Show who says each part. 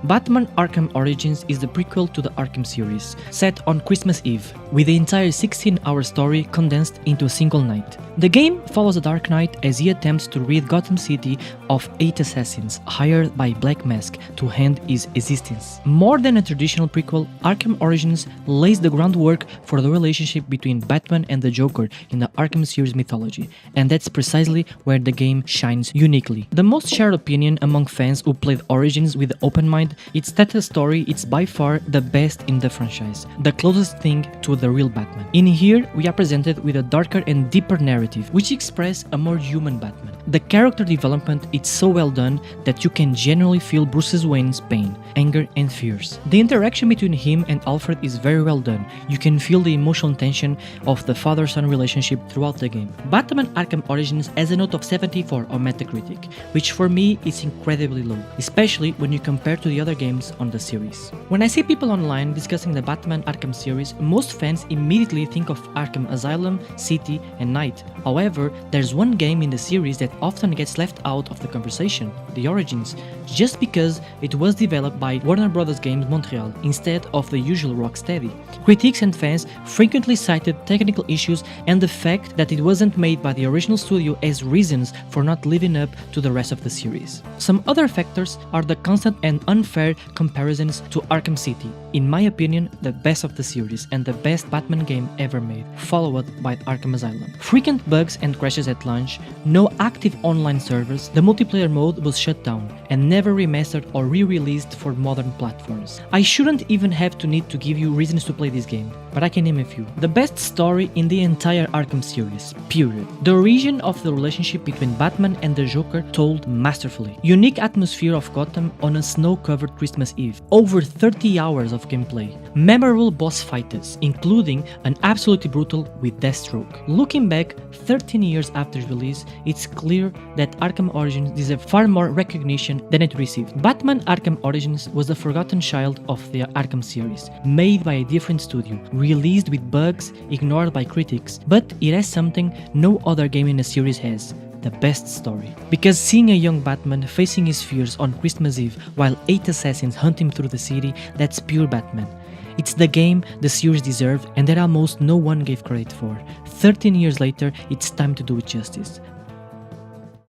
Speaker 1: Batman Arkham Origins is the prequel to the Arkham series, set on Christmas Eve, with the entire 16-hour story condensed into a single night. The game follows a Dark Knight as he attempts to rid Gotham City of 8 assassins hired by Black Mask to end his existence. More than a traditional prequel, Arkham Origins lays the groundwork for the relationship between Batman and the Joker in the Arkham series mythology, and that's precisely where the game shines uniquely. The most shared opinion among fans who played Origins with an open mind is that the story is by far the best in the franchise, the closest thing to the real Batman. In here, we are presented with a darker and deeper narrative, which expresses a more human Batman. The character development is so well done that you can genuinely feel Bruce Wayne's pain, anger and fears. The interaction between him and Alfred is very well done. You can feel the emotional tension of the father-son relationship throughout the game. Batman Arkham Origins has a note of 74 on Metacritic, which for me is incredibly low, especially when you compare to the other games on the series. When I see people online discussing the Batman Arkham series, most fans immediately think of Arkham Asylum, City and Knight. However, there's one game in the series that often gets left out of the conversation, the Origins, just because it was developed by Warner Bros. Games Montreal instead of the usual Rocksteady. Critics and fans frequently cited technical issues and the fact that it wasn't made by the original studio as reasons for not living up to the rest of the series. Some other factors are the constant and unfair comparisons to Arkham City, in my opinion the best of the series and the best Batman game ever made, followed by Arkham Asylum. Frequent bugs and crashes at launch, no active online servers, the multiplayer mode was shut down and never remastered or re-released for modern platforms. I shouldn't even have to need to give you reasons to play this game, but I can name a few. The best story in the entire Arkham series, period. The origin of the relationship between Batman and the Joker told masterfully. Unique atmosphere of Gotham on a snow-covered Christmas Eve. Over 30 hours of gameplay. Memorable boss fights, including an absolutely brutal with Deathstroke. Looking back 13 years after release, it's clear that Arkham Origins deserved far more recognition than it received. Batman Arkham Origins was the forgotten child of the Arkham series, made by a different studio, released with bugs, ignored by critics, but it has something no other game in the series has: the best story. Because seeing a young Batman facing his fears on Christmas Eve while 8 assassins hunt him through the city, that's pure Batman. It's the game the series deserved and that almost no one gave credit for. 13 years later, it's time to do it justice.